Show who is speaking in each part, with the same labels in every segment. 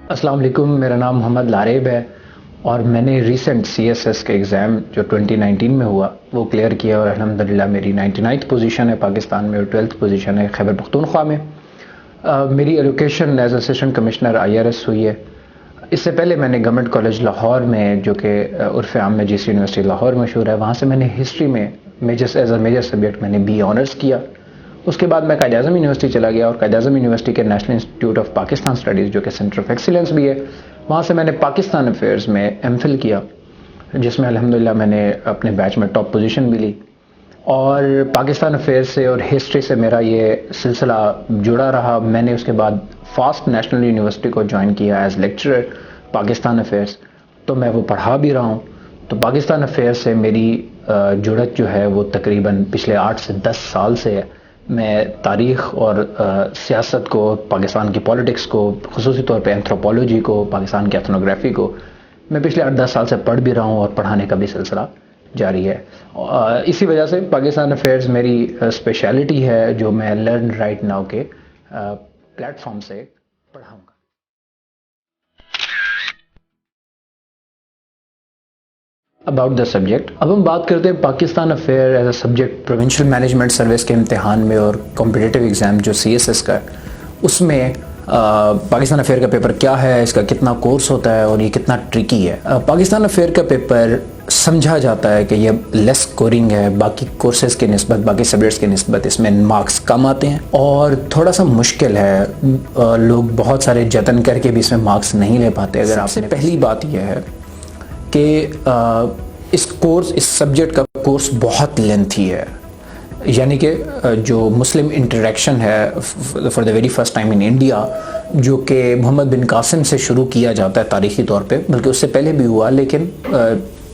Speaker 1: السلام علیکم، میرا نام محمد لاریب ہے اور میں نے ریسنٹ سی ایس ایس کے ایگزام جو 2019 میں ہوا وہ کلیئر کیا اور الحمدللہ میری 99th پوزیشن ہے پاکستان میں اور 12th پوزیشن ہے خیبر پختونخوا میں۔ میری allocation as assistant commissioner I R S ہوئی ہے۔ اس سے پہلے میں نے گورنمنٹ کالج لاہور میں، جو کہ عرف عام میں جی سی یونیورسٹی لاہور مشہور ہے، وہاں سے میں نے ہسٹری میں ایز اے میجر سبجیکٹ میں نے بی آنرس کیا۔ اس کے بعد میں قائد اعظم یونیورسٹی چلا گیا اور قائد اعظم یونیورسٹی کے national institute of Pakistan studies, جو کہ سینٹر آف ایکسیلنس بھی ہے، وہاں سے میں نے پاکستان افیئرز میں ایم فل کیا، جس میں الحمدللہ میں نے اپنے بیچ میں ٹاپ پوزیشن بھی لی۔ اور پاکستان افیئرز سے اور ہسٹری سے میرا یہ سلسلہ جڑا رہا۔ میں نے اس کے بعد فاسٹ نیشنل یونیورسٹی کو جوائن کیا ایز لیکچرر پاکستان افیئرز، تو میں وہ پڑھا بھی رہا ہوں۔ تو پاکستان افیئرز سے میری جڑت جو ہے وہ تقریباً پچھلے 8 سے 10 سال سے ہے۔ میں تاریخ اور سیاست کو، پاکستان کی پولیٹکس کو، خصوصی طور پہ اینتھروپولوجی کو، پاکستان کی ایتھنوگرافی کو میں پچھلے 8-10 سال سے پڑھ بھی رہا ہوں اور پڑھانے کا بھی سلسلہ جاری ہے۔ اسی وجہ سے پاکستان افیئرز میری اسپیشلٹی ہے، جو میں لرن رائٹ ناؤ کے پلیٹ فارم سے پڑھاؤں گا۔ اباؤٹ دا سبجیکٹ، اب ہم بات کرتے ہیں Pakistan affair as a subject provincial management service کے امتحان میں اور کمپٹیٹیو ایگزام جو سی ایس ایس کا ہے، اس میں پاکستان افیئر کا پیپر کیا ہے، اس کا کتنا کورس ہوتا ہے اور یہ کتنا ٹرکی ہے۔ پاکستان افیئر کا پیپر سمجھا جاتا ہے کہ یہ لیس اسکورنگ ہے، باقی کورسز کے نسبت، باقی سبجیکٹس کے نسبت اس میں مارکس کم آتے ہیں اور تھوڑا سا مشکل ہے، لوگ بہت سارے جتن کر کے بھی اس میں مارکس نہیں لے پاتے۔ اگر آپ سے پہلی بات یہ ہے کہ اس سبجیکٹ کا کورس بہت لینتھی ہے، یعنی کہ جو مسلم انٹریکشن ہے for the very first time in India, جو کہ محمد بن قاسم سے شروع کیا جاتا ہے تاریخی طور پہ، بلکہ اس سے پہلے بھی ہوا، لیکن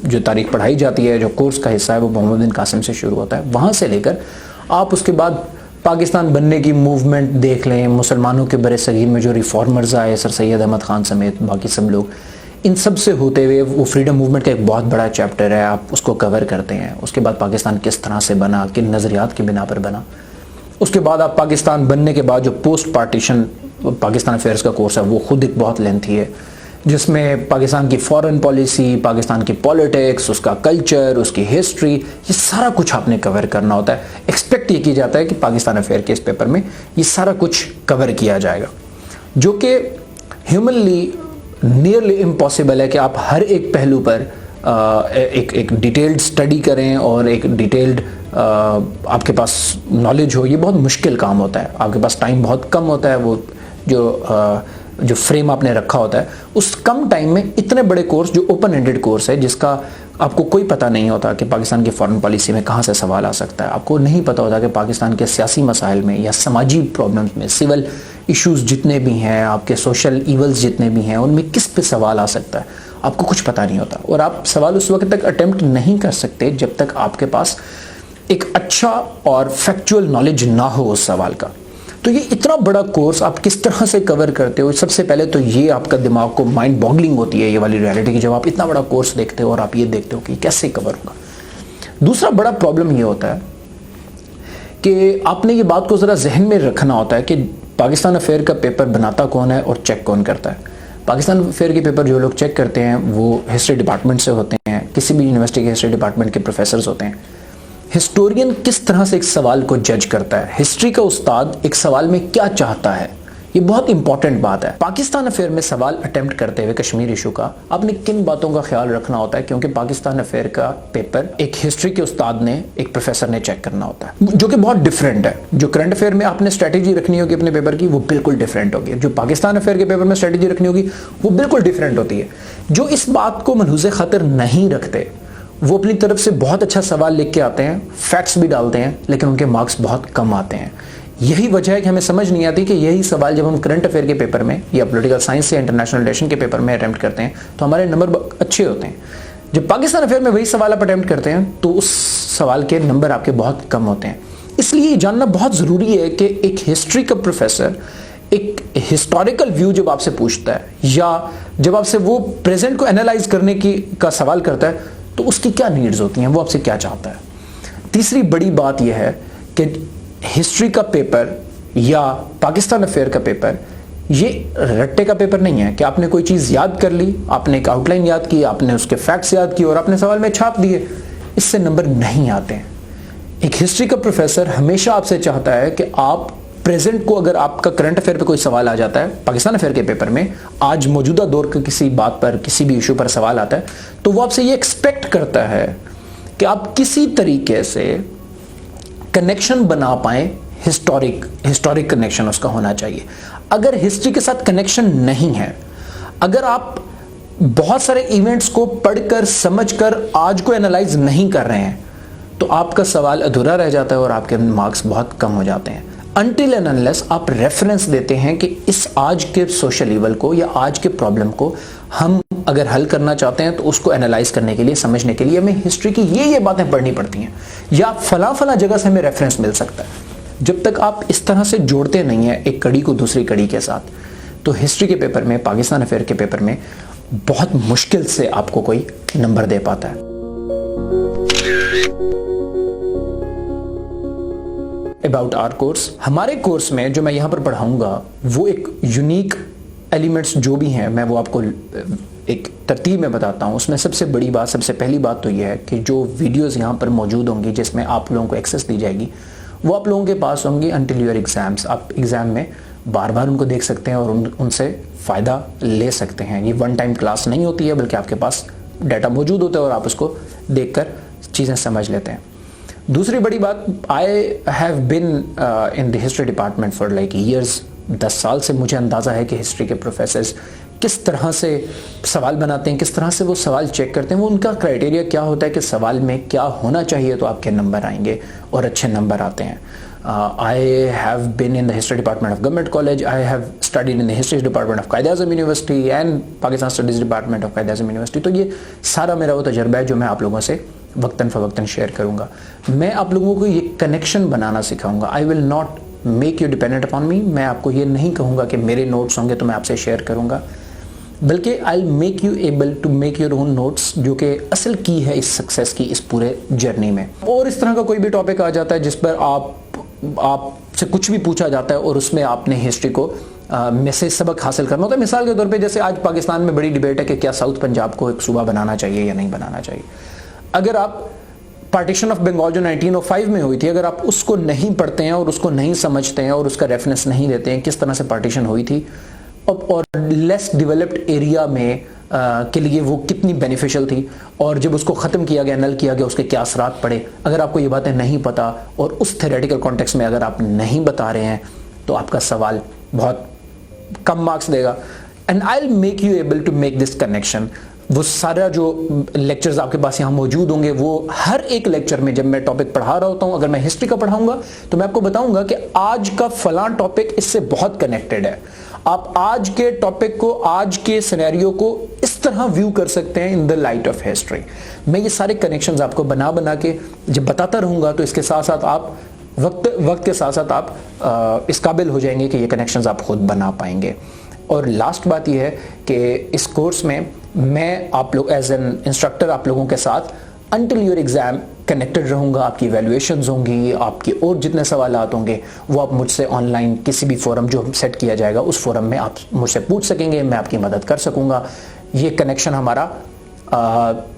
Speaker 1: جو تاریخ پڑھائی جاتی ہے، جو کورس کا حصہ ہے، وہ محمد بن قاسم سے شروع ہوتا ہے۔ وہاں سے لے کر آپ اس کے بعد پاکستان بننے کی موومنٹ دیکھ لیں، مسلمانوں کے بر صغیر میں جو ریفارمرز آئے، سر سید احمد خان سمیت باقی سب لوگ، ان سب سے ہوتے ہوئے وہ فریڈم موومنٹ کا ایک بہت بڑا چیپٹر ہے، آپ اس کو کور کرتے ہیں۔ اس کے بعد پاکستان کس طرح سے بنا، کن نظریات کی بنا پر بنا۔ اس کے بعد آپ پاکستان بننے کے بعد جو پوسٹ پارٹیشن پاکستان افیئرز کا کورس ہے، وہ خود ایک بہت لینتھی ہے، جس میں پاکستان کی فارن پالیسی، پاکستان کی پولیٹکس، اس کا کلچر، اس کی ہسٹری، یہ سارا کچھ آپ نے کور کرنا ہوتا ہے۔ ایکسپیکٹ یہ کی جاتا ہے کہ پاکستان افیئر کے اس پیپر میں یہ سارا کچھ کور کیا جائے گا، جو کہ ہیومنلی نیئرلی امپاسبل ہے کہ آپ ہر ایک پہلو پر ایک ڈیٹیلڈ اسٹڈی کریں اور ایک ڈیٹیلڈ آپ کے پاس نالج ہو۔ یہ بہت مشکل کام ہوتا ہے، آپ کے پاس ٹائم بہت کم ہوتا ہے۔ وہ جو فریم آپ نے رکھا ہوتا ہے، اس کم ٹائم میں اتنے بڑے کورس، جو اوپن اینڈڈ کورس ہے، جس کا آپ کو کوئی پتہ نہیں ہوتا کہ پاکستان کی فارن پالیسی میں کہاں سے سوال آ سکتا ہے، آپ کو نہیں پتہ ہوتا کہ پاکستان کے سیاسی مسائل میں یا سماجی پرابلمز میں، سول ایشوز جتنے بھی ہیں، آپ کے سوشل ایولز جتنے بھی ہیں، ان میں کس پہ سوال آ سکتا ہے، آپ کو کچھ پتہ نہیں ہوتا، اور آپ سوال اس وقت تک اٹیمپٹ نہیں کر سکتے جب تک آپ کے پاس ایک اچھا اور فیکچول نالج نہ ہو اس سوال کا۔ تو یہ اتنا بڑا کورس آپ کس طرح سے کور کرتے ہو؟ سب سے پہلے تو یہ آپ کا دماغ کو مائنڈ باگلنگ ہوتی ہے یہ والی ریالٹی کہ جب آپ اتنا بڑا کورس دیکھتے ہو اور آپ یہ دیکھتے ہو کہ کیسے کور ہوگا۔ دوسرا بڑا پرابلم یہ ہوتا ہے کہ آپ نے یہ بات کو ذرا ذہن میں رکھنا ہوتا ہے کہ پاکستان افیئر کا پیپر بناتا کون ہے اور چیک کون کرتا ہے۔ پاکستان افیئر کے پیپر جو لوگ چیک کرتے ہیں وہ ہسٹری ڈپارٹمنٹ سے ہوتے ہیں، کسی بھی یونیورسٹی کے ہسٹری ڈپارٹمنٹ کے پروفیسرز ہوتے ہیں۔ ہسٹورین کس طرح سے ایک سوال کو جج کرتا ہے، ہسٹری کا استاد ایک سوال میں کیا چاہتا ہے، یہ بہت امپورٹنٹ بات ہے۔ پاکستان افیئر میں سوال اٹیمپٹ کرتے ہوئے کشمیر ایشو کا آپ نے کن باتوں کا خیال رکھنا ہوتا ہے، کیونکہ پاکستان افیئر کا پیپر ایک ہسٹری کے استاد نے، ایک پروفیسر نے چیک کرنا ہوتا ہے، جو کہ بہت ڈیفرنٹ ہے۔ جو کرنٹ افیئر میں آپ نے اسٹریٹجی رکھنی ہوگی اپنے پیپر کی، وہ بالکل ڈیفرنٹ ہوگی۔ جو پاکستان افیئر کے پیپر میں اسٹریٹجی رکھنی ہوگی، وہ بالکل ڈیفرنٹ ہوتی ہے۔ جو اس بات کو ملحوظ خاطر نہیں رکھتے، وہ اپنی طرف سے بہت اچھا سوال لکھ کے آتے ہیں، فیکٹس بھی ڈالتے ہیں، لیکن ان کے مارکس بہت کم آتے ہیں۔ یہی وجہ ہے کہ ہمیں سمجھ نہیں آتی کہ یہی سوال جب ہم کرنٹ افیئر کے پیپر میں یا پولیٹیکل سائنس یا انٹرنیشنل ریلیشن کے پیپر میں اٹیمپٹ کرتے ہیں تو ہمارے نمبر اچھے ہوتے ہیں۔ جب پاکستان افیئر میں وہی سوال آپ اٹیمپٹ کرتے ہیں تو اس سوال کے نمبر آپ کے بہت کم ہوتے ہیں۔ اس لیے یہ جاننا بہت ضروری ہے کہ ایک ہسٹری کا پروفیسر ایک ہسٹوریکل ویو جب آپ سے پوچھتا ہے یا جب آپ سے وہ پریزنٹ کو انالائز کرنے کا سوال کرتا ہے تو اس کی کیا نیڈز ہوتی ہیں، وہ آپ سے کیا چاہتا ہے۔ تیسری بڑی بات یہ ہے کہ ہسٹری کا پیپر یا پاکستان افیئر کا پیپر یہ رٹے کا پیپر نہیں ہے کہ آپ نے کوئی چیز یاد کر لی, آپ نے ایک آؤٹ لائن یاد کی, آپ نے اس کے فیکٹس یاد کیے اور آپ نے سوال میں چھاپ دیے, اس سے نمبر نہیں آتے ہیں. ایک ہسٹری کا پروفیسر ہمیشہ آپ سے چاہتا ہے کہ آپ پریزنٹ کو, اگر آپ کا کرنٹ افیئر پہ کوئی سوال آ جاتا ہے, پاکستان افیئر کے پیپر میں آج موجودہ دور کے کسی بات پر, کسی بھی ایشو پر سوال آتا ہے, تو وہ آپ سے یہ ایکسپیکٹ کرتا ہے کہ آپ کسی طریقے سے کنیکشن بنا پائیں. ہسٹورک کنیکشن اس کا ہونا چاہیے. اگر ہسٹری کے ساتھ کنیکشن نہیں ہے, اگر آپ بہت سارے ایونٹس کو پڑھ کر سمجھ کر آج کو اینالائز نہیں کر رہے ہیں, تو آپ کا سوال ادھورا رہ جاتا ہے اور آپ کے مارکس بہت کم ہو جاتے ہیں. انٹل اینڈ انلیس آپ ریفرنس دیتے ہیں کہ اس آج کے سوشل ایول کو یا آج کے پرابلم کو ہم اگر حل کرنا چاہتے ہیں تو اس کو اینالائز کرنے کے لیے, سمجھنے کے لیے ہمیں ہسٹری کی یہ باتیں پڑھنی پڑتی ہیں, یا فلاں جگہ سے ہمیں ریفرنس مل سکتا ہے. جب تک آپ اس طرح سے جوڑتے نہیں ہیں ایک کڑی کو دوسری کڑی کے ساتھ, تو ہسٹری کے پیپر میں, پاکستان افیئر کے پیپر میں بہت مشکل سے آپ کو کوئی نمبر دے پاتا ہے. اباؤٹ آر کورس, ہمارے کورس میں جو میں یہاں پر پڑھاؤں گا وہ ایک یونیک ایلیمنٹس جو بھی ہیں میں وہ آپ کو ایک ترتیب میں بتاتا ہوں. اس میں سب سے بڑی بات, سب سے پہلی بات تو یہ ہے کہ جو ویڈیوز یہاں پر موجود ہوں گی جس میں آپ لوگوں کو ایکسیس دی جائے گی, وہ آپ لوگوں کے پاس ہوں گی انٹل یور ایگزامس. آپ ایگزام میں بار بار ان کو دیکھ سکتے ہیں اور ان سے فائدہ لے سکتے ہیں. یہ ون ٹائم کلاس نہیں ہوتی ہے, بلکہ آپ کے پاس ڈیٹا موجود ہوتا ہے اور آپ اس کو دیکھ کر چیزیں سمجھ لیتے ہیں. دوسری بڑی بات, I have been in the history department for like years. 10 سال سے مجھے اندازہ ہے کہ ہسٹری کے پروفیسرز کس طرح سے سوال بناتے ہیں, کس طرح سے وہ سوال چیک کرتے ہیں, وہ ان کا کرائٹیریا کیا ہوتا ہے کہ سوال میں کیا ہونا چاہیے تو آپ کے نمبر آئیں گے اور اچھے نمبر آتے ہیں. I have been in the history department of government college. I have studied in the history department of Quaid Azam University and Pakistan Studies department of Quaid Azam University. تو یہ سارا میرا وہ تجربہ ہے جو میں آپ لوگوں سے وقتاً فوقتاً شیئر کروں گا. میں آپ لوگوں کو یہ کنیکشن بنانا سکھاؤں گا. I will not make you dependent upon me. میں آپ کو یہ نہیں کہوں گا کہ میرے نوٹس ہوں گے تو میں آپ سے شیئر کروں گا, بلکہ I'll make you able to make your own notes, جو کہ اصل کی ہے اس سکسیس کی اس پورے جرنی میں. اور اس طرح کا کوئی بھی ٹاپک آ جاتا ہے جس پر آپ سے کچھ بھی پوچھا جاتا ہے اور اس میں آپ نے ہسٹری کو میں سے سبق حاصل کرنا ہوتا ہے. مثال کے طور پہ جیسے آج پاکستان میں بڑی ڈیبیٹ ہے کہ کیا ساؤتھ پنجاب کو ایک صوبہ بنانا چاہیے یا نہیں بنانا چاہیے. اگر آپ پارٹیشن آف بنگال جو 1905 میں ہوئی تھی, اگر آپ اس کو نہیں پڑھتے ہیں اور اس کو نہیں سمجھتے ہیں اور اس کا ریفرنس نہیں دیتے ہیں کس طرح سے پارٹیشن ہوئی تھی اور لیس ڈیولپڈ ایریا میں کے لیے وہ کتنی بینیفیشل تھی, اور جب اس کو ختم کیا گیا, نل کیا گیا, اس کے کیا اثرات پڑے, اگر آپ کو یہ باتیں نہیں پتا اور اس تھیوریٹیکل کانٹیکس میں اگر آپ نہیں بتا رہے ہیں تو آپ کا سوال بہت کم مارکس دے گا. And I will make you able to make this connection. وہ سارا جو لیکچرز آپ کے پاس یہاں موجود ہوں گے, وہ ہر ایک لیکچر میں جب میں ٹاپک پڑھا رہا ہوتا ہوں, اگر میں ہسٹری کا پڑھاؤں گا تو میں آپ کو بتاؤں گا کہ آج کا فلاں ٹاپک اس سے بہت کنیکٹڈ ہے. آپ آج کے ٹاپک کو, آج کے سینیریو کو اس طرح ویو کر سکتے ہیں ان دا لائٹ آف ہسٹری. میں یہ سارے کنیکشنز آپ کو بنا کے جب بتاتا رہوں گا تو اس کے ساتھ ساتھ آپ وقت کے ساتھ ساتھ آپ اس قابل ہو جائیں گے کہ یہ کنیکشنز آپ خود بنا پائیں گے. اور لاسٹ بات یہ ہے کہ اس کورس میں آپ لوگ ایز این انسٹرکٹر آپ لوگوں کے ساتھ انٹل یور ایگزام کنیکٹڈ رہوں گا. آپ کی ایویلویشنز ہوں گی, آپ کے اور جتنے سوالات ہوں گے وہ آپ مجھ سے آن لائن کسی بھی فورم جو سیٹ کیا جائے گا اس فورم میں آپ مجھ سے پوچھ سکیں گے, میں آپ کی مدد کر سکوں گا. یہ کنیکشن ہمارا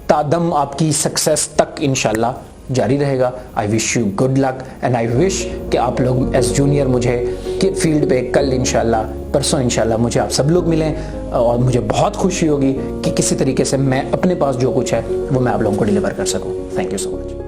Speaker 1: تادم آپ کی سکسیس تک انشاءاللہ جاری رہے گا. I wish you good luck and I wish کہ آپ لوگ ایز جونیئر مجھے فیلڈ پہ کل انشاءاللہ, پرسوں انشاءاللہ مجھے آپ سب لوگ ملیں, اور مجھے بہت خوشی ہوگی کہ کسی طریقے سے میں اپنے پاس جو کچھ ہے وہ میں آپ لوگوں کو ڈیلیور کر سکوں. Thank you so much.